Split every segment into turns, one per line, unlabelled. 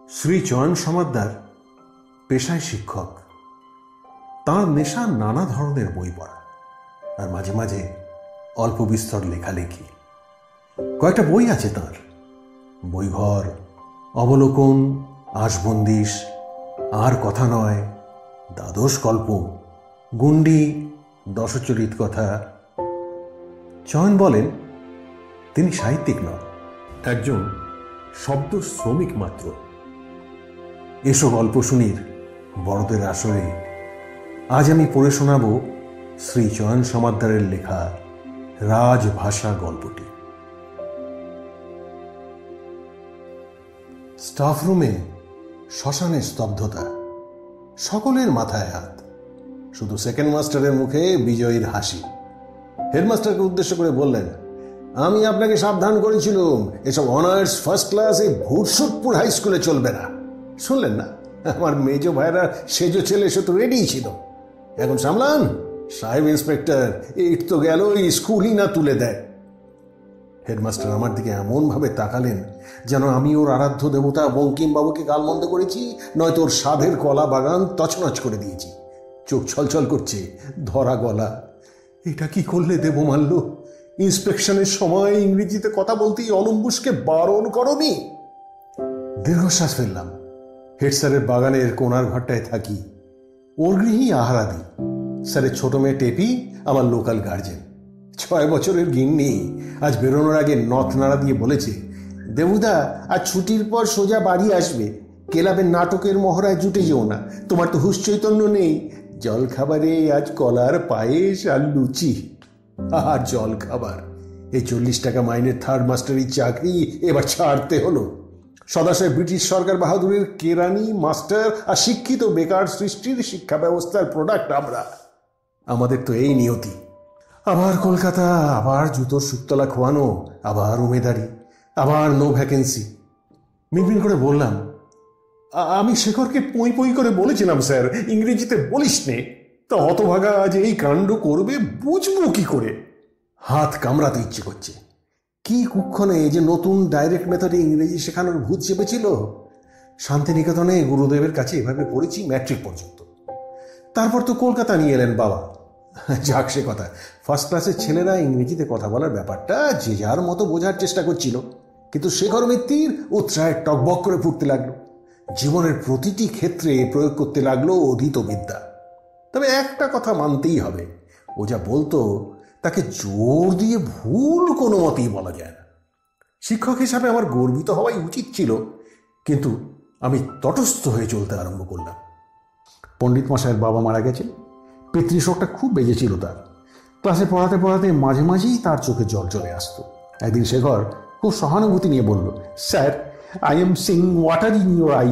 শ্রী চয়ন সমাদ্দার পেশায় শিক্ষক। তাঁর নেশা নানা ধরনের বই পড়া আর মাঝে মাঝে অল্প বিস্তর লেখালেখি। কয়েকটা বই আছে তাঁর, বইঘর, অবলোকন, আশবন্দিশ, আর কথা নয়, দ্বাদশ কল্প, গুন্ডি, দশচরিত কথা। চয়ন বলেন তিনি সাহিত্যিক নন, একজন শব্দ শ্রমিক মাত্র। এসব গল্প শুনির বড়দের আসরে আজ আমি পড়ে শোনাব শ্রী চয়ন সমাদ্দারের লেখা রাজভাষা গল্পটি। স্টাফ রুমে শ্মশানের স্তব্ধতা, সকলের মাথায় হাত, শুধু সেকেন্ড মাস্টারের মুখে বিজয়ীর হাসি। হেডমাস্টারকে উদ্দেশ্য করে বললেন, আমি আপনাকে সাবধান করেছিলাম এসব অনার্স ফার্স্ট ক্লাস এই ভুরসুটপুর হাই স্কুলে চলবে না। শুনলেন না? আমার মেজো ভাইরা সেজো ছেলে সে তো রেডি ছিল। এখন সামলান সাহেব ইন্সপেক্টর, ইট তো গেল স্কুলই না তুলে দেয়। হেডমাস্টার আমার দিকে এমন ভাবে তাকালেন যেন আমি ওর আরাধ্য দেবতা বঙ্কিম বাবুকে গালমন্দ করেছি, নয়তো ওর সাধের কলা বাগান তছনছ করে দিয়েছি। চোখ ছলছল করছে, ধরা গলা। এটা কি করলে দেবমাল্য? ইন্সপেকশনের সময় ইংরেজিতে কথা বলতেই অলম্বুসকে বারণ করনি? দীর্ঘশ্বাস ফেললাম। হেড স্যারের বাগানের কোনার ঘরটায় থাকি। ওর গৃহী আহারাদি। স্যারের ছোট মেয়ে টেপি আমার লোকাল গার্জেন। 6 বছরের গিন্নি আজ বেরোনোর আগে নথ নাড়া দিয়ে বলেছে, দেবুদা আজ ছুটির পর সোজা বাড়ি আসবে, ক্লাবের নাটকের মহড়ায় জুটে যেও না, তোমার তো হুঁশ চৈতন্য নেই। জল খাবারে আজ কলার পায়েস আর লুচি। আর জল খাবার! এই 40 টাকা মাইনের থার্ড মাস্টারির চাকরি এবার ছাড়তে হলো। সদাশয় ব্রিটিশ সরকার বাহাদুরের কেরানি মাস্টার আর শিক্ষিত বেকার সৃষ্টির শিক্ষা ব্যবস্থার প্রোডাক্ট আমরা। আমাদের তো এই নিয়তি। আবার কলকাতা, আবার জুতোর সুতলা খোয়ানো, আবার উমেদারি, আবার নো ভ্যাকেন্সি। মিনমিন করে বললাম, আমি শেখরকে পই পই করে বলেছিলাম, স্যার ইংরেজিতে বলিস নে। তা হতভাগা আজ এই কাণ্ড করবে, বুঝবো কি করে? হাত কামড়াতে ইচ্ছে করছে। কি কুক্ষণে যে নতুন ডাইরেক্ট মেথডে ইংরেজি শেখানোর ভূত চেপেছিল। শান্তিনিকেতনে গুরুদেবের কাছে এভাবে পড়েছি ম্যাট্রিক পর্যন্ত। তারপর তো কলকাতা নিয়ে এলেন বাবা। যাক সে কথা, ফার্স্ট ক্লাসের ছেলেরা ইংরেজিতে কথা বলার ব্যাপারটা যে যার মতো বোঝার চেষ্টা করছিল, কিন্তু শেখর মিত্তির উৎসাহে টকবক করে ফুটতে লাগলো। জীবনের প্রতিটি ক্ষেত্রে প্রয়োগ করতে লাগলো অধীত বিদ্যা। তবে একটা কথা মানতেই হবে, ও যা বলতো তাকে জোর দিয়ে ভুল কোনো মতেই বলা যায় না। শিক্ষক হিসাবে আমার গর্বিত হওয়াই উচিত ছিল, কিন্তু আমি তটস্থ হয়ে চলতে আরম্ভ করলাম। পণ্ডিত মশাইয়ের বাবা মারা গেছেন। পিতৃশোকটা খুব বেজেছিল তার। ক্লাসে পড়াতে পড়াতে মাঝে মাঝেই তার চোখে জল চলে আসতো। একদিন শেখর খুব সহানুভূতি নিয়ে বলল, sir I am sing water in your eye,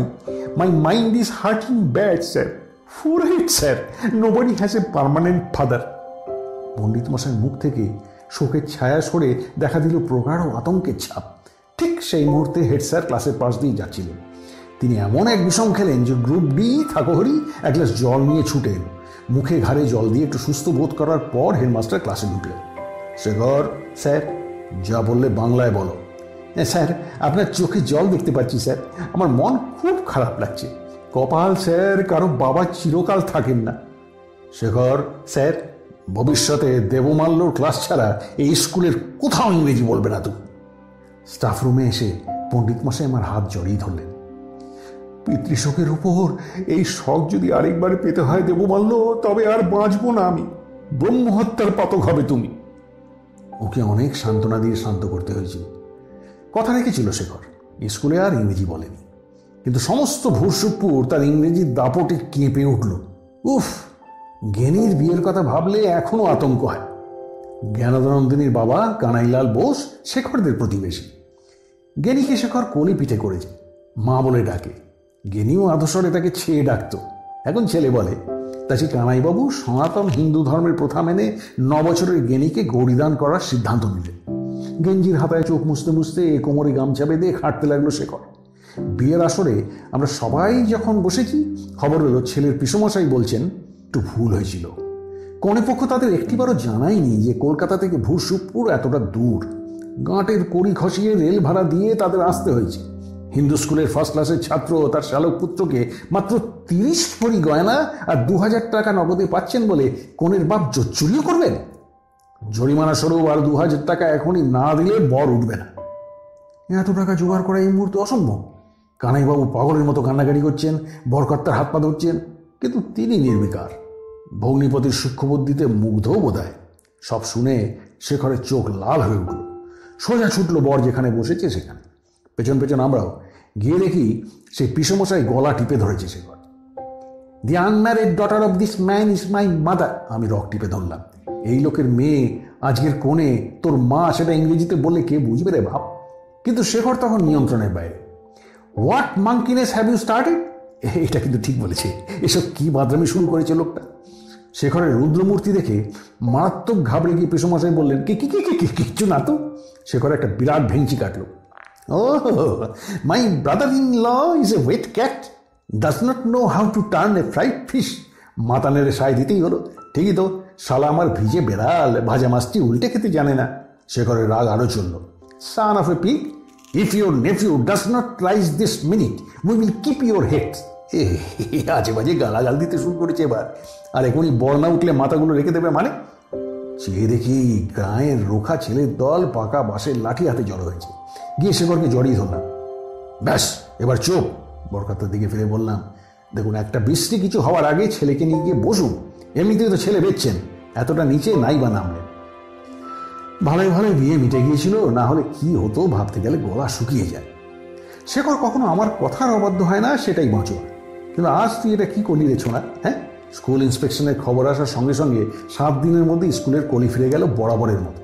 my mind is hurting bad sir, forehead sir, nobody has a permanent father. পণ্ডিত মশাইয়ের মুখ থেকে শোকের ছায়া সরে দেখা দিল প্রগাঢ় আতঙ্কের ছাপ। ঠিক সেই মুহূর্তে হেড স্যার ক্লাসের পাশ দিয়ে যাচ্ছিলেন। তিনি এমন এক বিষম খেলেন যে গ্রুপ ডি থাকোহরি এক গ্লাস জল নিয়ে ছুটে এলো। মুখে ঘাড়ে জল দিয়ে একটু সুস্থ বোধ করার পর হেডমাস্টার ক্লাসে ঢুকলেন। শেখর, স্যার যা বললে বাংলায় বলো। স্যার আপনার চোখে জল দেখতে পাচ্ছি স্যার, আমার মন খুব খারাপ লাগছে। কপাল স্যার, কারো বাবা চিরকাল থাকেন না। শেখর, স্যার ভবিষ্যতে দেবমাল্যর ক্লাস ছাড়া এই স্কুলের কোথাও ইংরেজি বলবে না তুমি। স্টাফ রুমে এসে পণ্ডিত মশাই আমার হাত জড়িয়ে ধরলেন। পিতৃশোকের উপর এই শখ যদি আরেকবার পেতে হয় দেবমাল্য, তবে আর বাঁচবো না আমি। ব্রহ্মহত্যার পাতক হবে তুমি। ওকে অনেক সান্ত্বনা দিয়ে শান্ত করতে হয়েছিল। কথা রেখেছিল শেখর, স্কুলে আর ইংরেজি বলেনি। কিন্তু সমস্ত ভুরসুকপুর তার ইংরেজির দাপটে কেঁপে উঠল। উফ, জ্ঞানীর বিয়ের কথা ভাবলে এখনো আতঙ্ক হয়। জ্ঞানদানন্দিনীর বাবা কানাইলাল বোস শেখরদের প্রতিবেশী। জ্ঞানীকে শেখর কোলে পিঠে করেছে, মা বলে ডাকে। জ্ঞানীও আদর্শরে তাকে ছেয়ে ডাকত, এখন ছেলে বলে। তা সে কানাইবাবু সনাতন হিন্দু ধর্মের প্রথা মেনে 9 বছরের জ্ঞানীকে গৌরীদান করার সিদ্ধান্ত নিলেন। গেঞ্জির হাতায় চোখ মুছতে মুছতে কোমরে গামছা বেঁধে খাটতে লাগলো শেখর। বিয়ের আসরে আমরা সবাই যখন বসেছি, খবর এলো ছেলের পিসমশাই বলছেন একটু ভুল হয়েছিল। কনেপক্ষ তাদের একটিবারও জানায়নি যে কলকাতা থেকে ভুরসুকপুর এতটা দূর। গাঁটের কড়ি খসিয়ে রেল ভাড়া দিয়ে তাদের আসতে হয়েছে।
হিন্দু স্কুলের ফার্স্ট ক্লাসের ছাত্র তার শ্যালক পুত্রকে মাত্র 30 ভরি গয়না আর 2000 টাকা নগদে পাচ্ছেন বলে কনের বাপ চুরিও করবেন? জরিমানা স্বরূপ আর 2000 টাকা এখনই না দিলে বর উঠবে না। এত টাকা জোগাড় করা এই মুহূর্তে অসম্ভব। কানাইবাবু পাগলের মতো কান্নাকাটি করছেন, বরকর্তার হাত পা ধরছেন, কিন্তু তিনি নির্বিকার। ভগ্নিপতির সূক্ষ্মবুদ্ধিতে মুগ্ধও বোধহয়। সব শুনে শেখরের চোখ লাল হয়ে উঠল। সোজা ছুটল বর যেখানে বসেছে সেখানে। পেছন পেছন আমরাও গিয়ে দেখি সেই পিসমশাই গলা টিপে ধরেছে Shekhar. The unmarried daughter of this man is my mother. আমি রক টিপে ধরলাম। এই লোকের মেয়ে আজকের কোণে তোর মা, সেটা ইংরেজিতে বললে কে বুঝবে রে ভাব। কিন্তু শেখর তখন নিয়ন্ত্রণের বাইরে। What monkeyness have you started? এটা কিন্তু ঠিক বলেছে। এসব কি বাদরামি শুরু করেছে লোকটা। শেখরের রুদ্রমূর্তি দেখে মারাত্মক ঘাবড়ে গিয়ে পেশমশাই বললেন, কি কি কি কি কিচ্ছু না তো। শেখর একটা বিরাট ভেঙচি কাটলো। Oh my brother in law is a wet cat, does not know how to turn a fried fish. মাতানের সায় দিতেই হলো। ঠিকই তো, শালা আমার ভিজে বেড়াল ভাজা মাছটি উল্টে খেতে জানে না। শেখরের রাগ আরো চলল। Son of a pig, if your nephew does not rise this minute, we will keep your heads. আজে বাজে গালাগাল দিতে শুরু করেছে এবার। আর এখনই বর না উঠলে মাথাগুলো রেখে দেবে মানে। চেয়ে দেখি গায়ের রোখা ছেলের দল পাকা বাঁশের লাঠি হাতে জড়ো হয়েছে। গিয়ে শেখরকে জড়িয়ে ধরলাম। ব্যাস এবার চোপ। বরকর্তার দিকে ফিরে বললাম, দেখুন একটা বৃষ্টি কিছু হওয়ার আগে ছেলেকে নিয়ে গিয়ে বসুন। এমনিতেই তো ছেলে বেচছেন, এতটা নিচে নাই বা নামলেন। ভালোই ভালোই বিয়ে মিটে গিয়েছিল, না হলে কি হতো ভাবতে গেলে গলা শুকিয়ে যায়। শেখর কখনো আমার কথার অবাধ্য হয় না, সেটাই বাঁচো। কিন্তু আজ তুই এটা কি করলি রে ছোনা? হ্যাঁ, স্কুল ইন্সপেকশনের খবর আসার সঙ্গে সঙ্গে 7 দিনের মধ্যে স্কুলের কলি ফিরে গেল বরাবরের মতো।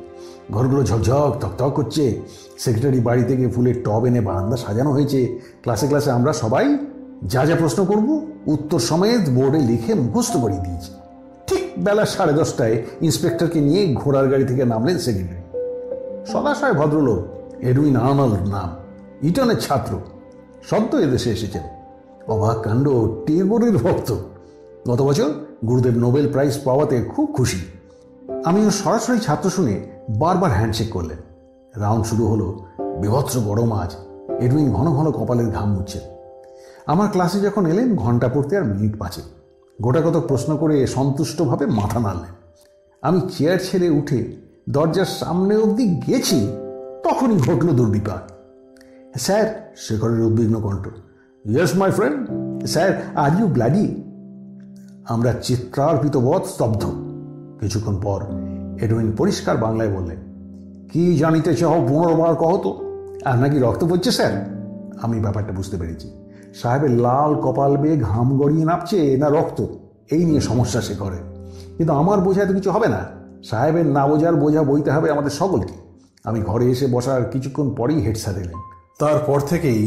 ঘরগুলো ঝকঝক তকতক করছে। সেক্রেটারি বাড়ি থেকে ফুলের টব এনে বারান্দা সাজানো হয়েছে। ক্লাসে ক্লাসে আমরা সবাই যা যা প্রশ্ন করব উত্তর সমেত বোর্ডে লিখে মুখস্থ করিয়ে দিয়েছি। ঠিক বেলা 10:30টায় ইন্সপেক্টরকে নিয়ে ঘোড়ার গাড়ি থেকে নামলেন সেক্রেটারি। সদাশয় ভদ্রলোক, এডুইন আর্নল্ড নাম, ইটনের ছাত্র, সদ্য এদেশে এসেছেন। অবাক কাণ্ড, টেগোরের ভক্ত। গত বছর গুরুদেব নোবেল প্রাইজ পাওয়াতে খুব খুশি। আমিও সরাসরি ছাত্র শুনে বারবার হ্যান্ডশেক করলেন। রাউন্ড শুরু হলো। বিভৎস গরম আজ। এডুইন ঘন ঘন কপালের ঘাম মুছছেন। আমার ক্লাসে যখন এলেন ঘন্টা পড়তে আর মিনিট 5। গোটাকত প্রশ্ন করে সন্তুষ্টভাবে মাথা নাড়লেন। আমি চেয়ার ছেড়ে উঠে দরজার সামনে অবধি গেছি, তখনই ঘটল দুর্বিপাক। স্যার, শেখরের উদ্বিগ্ন কণ্ঠ। Yes my friend. Sir, are you bloody? আমরা চিত্রার্পিতবৎ স্তব্ধ। কিছুক্ষণ পর এডুইন পরিষ্কার বাংলায় বললেন, কি জানিতে চাও পুনর্বার কহ তো। আর নাকি রক্ত পড়ছে স্যার? আমি ব্যাপারটা বুঝতে পেরেছি। সাহেবের লাল কপাল বেয়ে ঘাম গড়িয়ে নাপছে না রক্ত, এই নিয়ে সমস্যা শেখরের। কিন্তু আমার বোঝায় তো কিছু হবে না। সাহেবের না বোঝার বোঝা বইতে হবে আমাদের সকলকে। আমি ঘরে এসে বসার কিছুক্ষণ পরেই হেড স্যার এলেন।
তারপর থেকেই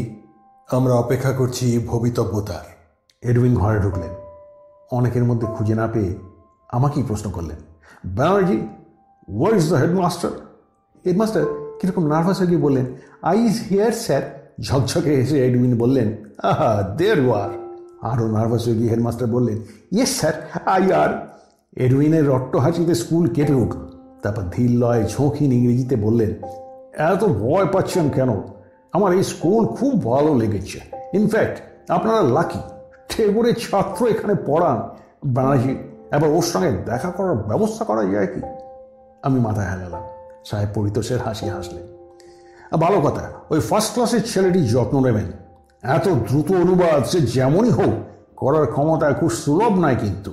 আমরা অপেক্ষা করছি ভবিতব্যতার।
এডুইন ঘরে ঢুকলেন। অনেকের মধ্যে খুঁজে না পেয়ে আমাকেই প্রশ্ন করলেন, Banerjee, where is the headmaster? Headmaster কিরকম নার্ভাস হয়ে গিয়ে বললেন, আই ইজ হিয়ার স্যার। ঝকঝকে এসে এডুইন বললেন, আহা দেয়ার ইউ আর। আরও নার্ভাস হয়ে গিয়ে হেডমাস্টার বললেন, ইয়েস স্যার, আই আর। এডুইনের রট্ট হাসিতে স্কুল কেঁপে উঠল। তারপর ধীর লয় ঝোঁকহীন ইংরেজিতে বললেন, এত ভয় পাচ্ছেন কেন? আমার এই স্কুল খুব ভালো লেগেছে। ইনফ্যাক্ট আপনারা লাকি, টেগোরের ছাত্র এখানে পড়ান। ব্যানার্জি, এবার ওর সঙ্গে দেখা করার ব্যবস্থা করা যায় কি? আমি মাথা হেলালাম। সাহেব পরিতোষের হাসি হাসলেন। ভালো কথা, ওই ফার্স্ট ক্লাসের ছেলেটি যত্ন নেবেন। এত দ্রুত অনুবাদ সে যেমনই হোক করার ক্ষমতা খুব সুলভ নয় কিন্তু।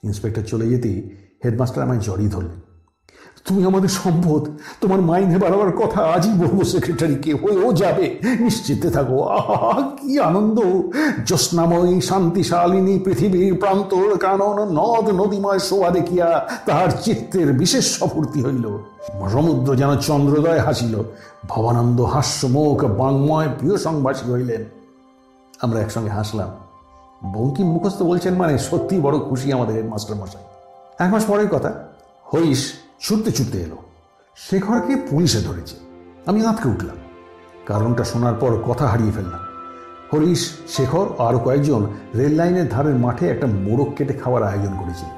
ইন্সপেক্টর চলে যেতেই হেডমাস্টার আমায় জড়িয়ে ধরলেন। তুমি আমাদের সম্পদ, তোমার মাইনে বাড়াবার কথা আজই বলবো সেক্রেটারিকে, হয়েও যাবে, নিশ্চিন্তে থাকো। আহা কি আনন্দ! জ্যোৎস্নাময়ী শান্তিশালিনী পৃথিবীর প্রান্তর কানন নদ নদীময় শোভা দেখিয়া তাহার চিত্তের বিশেষ স্ফূর্তি হইল। সমুদ্র যেন চন্দ্রোদয় হাসিল। ভবানন্দ হাস্যমুখ বাংময় প্রিয় সংবাসী হইলেন। আমরা একসঙ্গে হাসলাম। বঙ্কিম মুখস্থ বলছেন মানে সত্যি বড় খুশি আমাদের হেডমাস্টার মশাই। 1 মাস পরের কথা, হরিশ ছুটতে ছুটতে এলো। শেখরকে পুলিশে ধরেছে। আমি আঁতকে উঠলাম। কারণটা শোনার পর কথা হারিয়ে ফেললাম। হরিশ, শেখর আরও কয়েকজন রেল লাইনের ধারের মাঠে একটা মোরগ কেটে খাওয়ার আয়োজন করেছিল।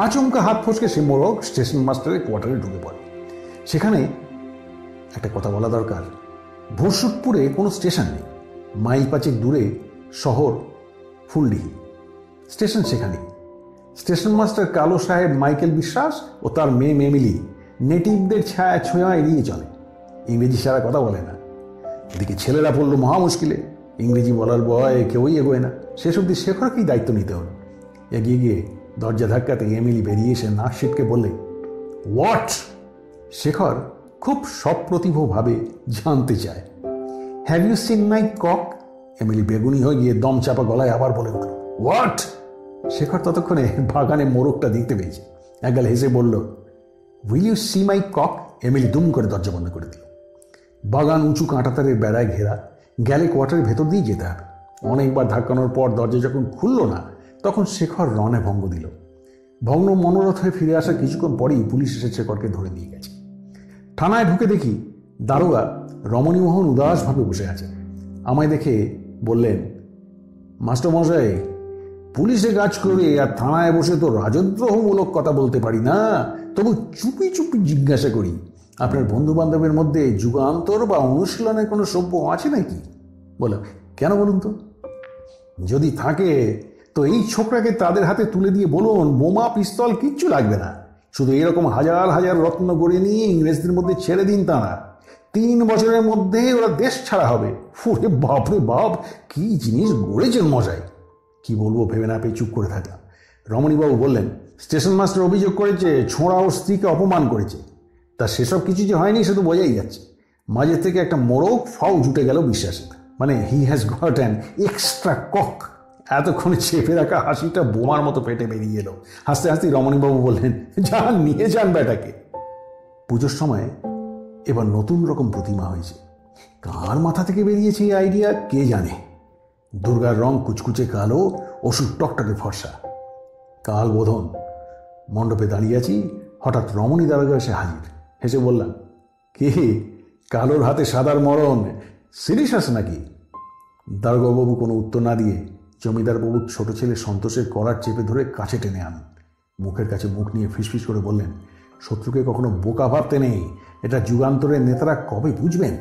আচমকা হাত ফসকে সে মোরগ স্টেশন মাস্টারের কোয়ার্টারে ঢুকে পড়ে। সেখানে একটা কথা বলা দরকার, ভুরসুটপুরে কোনো স্টেশন নেই। মাইল 5 দূরে শহর ফুলডিহি, স্টেশন সেখানে। স্টেশন মাস্টার কালো সাহেব মাইকেল বিশ্বাস ও তার মেয়ে মেমিলি নেটিভদের ছায়া ছোঁয়া এড়িয়ে চলে, ইংরেজি ছাড়া কথা বলে না। এদিকে ছেলেরা পড়লো মহা মুশকিলে, ইংরেজি বলার ভয়ে কেউই এগোয় না। শেষ অব্দি শেখরকেই দায়িত্ব নিতে হলো। এগিয়ে গিয়ে দরজা ধাক্কাতে এমিলি বেরিয়ে এসে নাক সিটকে বললে, হোয়াট? শেখর খুব সপ্রতিভভাবে জানতে চায়, have you seen my cock? Emily বেগুনি হয়ে গিয়ে দম চাপা গলায় আবার বলে উঠল, হোয়াট? শেখর ততক্ষণে বাগানে মোরগটা দেখতে পেয়েছে, একগাল হেসে বলল, will you see my cock? Emily দুম করে দরজা বন্ধ করে দিল। বাগান উঁচু কাঁটাতারের বেড়ায় ঘেরা, গেলে কোয়ার্টারের ভেতর দিয়ে যেতে হবে। অনেকবার ধাক্কানোর পর দরজা যখন খুলল না, তখন শেখর রণে ভঙ্গ দিল। ভগ্ন মনোরথ হয়ে ফিরে আসার কিছুক্ষণ পরেই পুলিশ এসে শেখরকে ধরে নিয়ে গেছে। থানায় ঢুকে দেখি দারোগা রমণীমোহন উদাসভাবে বসে আছে। আমায় দেখে বললেন, মাস্টারমশাই, পুলিশে কাজ করে আর থানায় বসে তো রাজদ্রোহমূলক কথা বলতে পারি না, তবু চুপি চুপি জিজ্ঞাসা করি, আপনার বন্ধু বান্ধবের মধ্যে যুগান্তর বা অনুশীলনের কোনো সভ্য আছে নাকি? বললাম, কেন বলুন তো? যদি থাকে তো এই ছোকরাকে তাদের হাতে তুলে দিয়ে বলুন, বোমা পিস্তল কিচ্ছু লাগবে না, শুধু এরকম হাজার হাজার রত্ন গড়ে নিয়ে ইংরেজদের মধ্যে ছেড়ে দিন তাঁরা, 3 বছরের মধ্যে ওরা দেশ ছাড়া হবে। ওরে বাপরে বাপ, কি জিনিস গড়েছেন মশাই! কি বলবো ভেবে না পেয়ে চুপ করে থাকলাম। রমণীবাবু বললেন, স্টেশন মাস্টার অভিযোগ করেছে ছোঁড়া ও স্ত্রীকে অপমান করেছে। তা সেসব কিছু যে হয়নি সে তো বোঝাই যাচ্ছে। মাঝে থেকে একটা মোরগ ফাও জুটে গেল বিশ্বাসে, মানে he has got an extra cock. এতক্ষণে চেপে রাখা হাসিটা বোমার মতো পেটে বেরিয়ে এলো। হাসতে হাসতে রমণীবাবু বললেন, যান নিয়ে যান বেটাকে। পুজোর সময় এবার নতুন রকম প্রতিমা হয়েছে। কার মাথা থেকে বেরিয়েছে এই আইডিয়া কে জানে। দুর্গার রং কুচকুচে কালো, ওষুধ টকটকে ফর্সা। কাল বোধন। মণ্ডপে দাঁড়িয়ে আছি, হঠাৎ রমণী দারোগা এসে হাজির। হেসে বললাম, কে? কালোর হাতে সাদার মরণ, সিরিয়াস আছে নাকি? দারোগাবাবু কোনো উত্তর না দিয়ে জমিদারবাবুর ছোট ছেলে সন্তোষের কলার চেপে ধরে কাছে টেনে আনেন। মুখের কাছে মুখ নিয়ে ফিসফিস করে বললেন, শত্রুকে কখনো বোকা ভাবতে নেই, এটা যুগান্তরের নেতারা কবে বুঝবেন?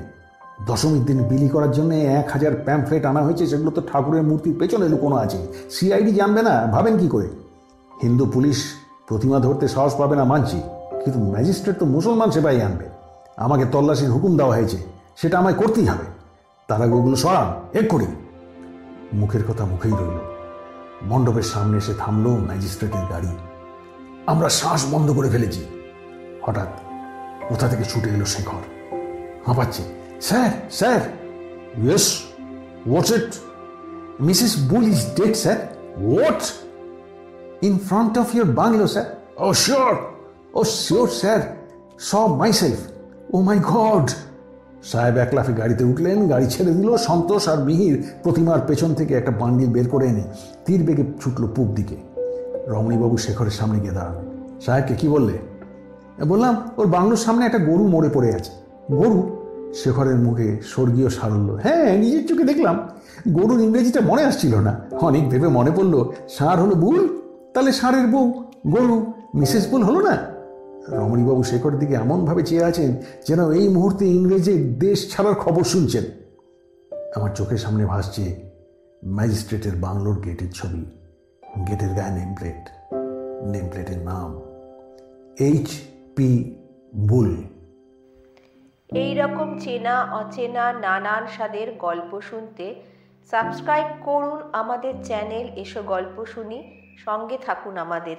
দশমীর দিন বিলি করার জন্য 1000 প্যাম্পলেট আনা হয়েছে, সেগুলো তো ঠাকুরের মূর্তির পেছনে লুকোনো আছে, সিআইডি জানবে না ভাবেন কি করে? হিন্দু পুলিশ প্রতিমা ধরতে সাহস পাবে না মানছি, কিন্তু ম্যাজিস্ট্রেট তো মুসলমান সেবাই আনবে। আমাকে তল্লাশির হুকুম দেওয়া হয়েছে, সেটা আমায় করতেই হবে। তারা ওগুলো সরান এক্ষুনি। মুখের কথা মুখেই রইল। মণ্ডপের সামনে এসে থামলো ম্যাজিস্ট্রেটের গাড়ি। আমরা শ্বাস বন্ধ করে ফেলেছি। হঠাৎ কোথা থেকে ছুটে এলো শেখর, হাঁপাচ্ছে, sir sir. Yes, what's it? Mrs Bull is dead sir. What? In front of your bungalow sir. Oh sure? Oh sure sir, saw myself. Oh my God! সাহেব এক লাফে গাড়িতে উঠলেন, গাড়ি ছেড়ে দিল। সন্তোষ আর মিহির প্রতিমার পেছন থেকে একটা বান্ডিল বের করে এনে তীর বেগে ছুটল পূব দিকে। রমণীবাবু শেখরের সামনে গিয়ে দাঁড়ালেন। সাহেবকে কি বললে? বললাম, ওর বাংলোর সামনে একটা গরু মরে পড়ে আছে। গরু? শেখরের মুখে স্বর্গীয় সারল্য। হ্যাঁ, নিজের চোখে দেখলাম। গরুর ইংরেজিটা মনে আসছিল না, অনেক ভেবে মনে পড়ল ষাঁড় হলো বুল, তাহলে ষাঁড়ের বউ গরু, মিসেস বুল হলো না? রমণীবাবু শেখরের দিকে এমনভাবে চেয়ে আছেন যেন এই মুহূর্তে ইংরেজের দেশ ছাড়ার খবর শুনছেন। আমার চোখের সামনে ভাসছে ম্যাজিস্ট্রেটের বাংলোর গেটের ছবি। গেটের গায়ে নেম প্লেট, নেম প্লেটের নাম H.P. বুল।
এই রকম চেনা অচেনা নানান স্বাদের গল্প শুনতে সাবস্ক্রাইব করুন আমাদের চ্যানেল এসো গল্প শুনি। সঙ্গে থাকুন আমাদের।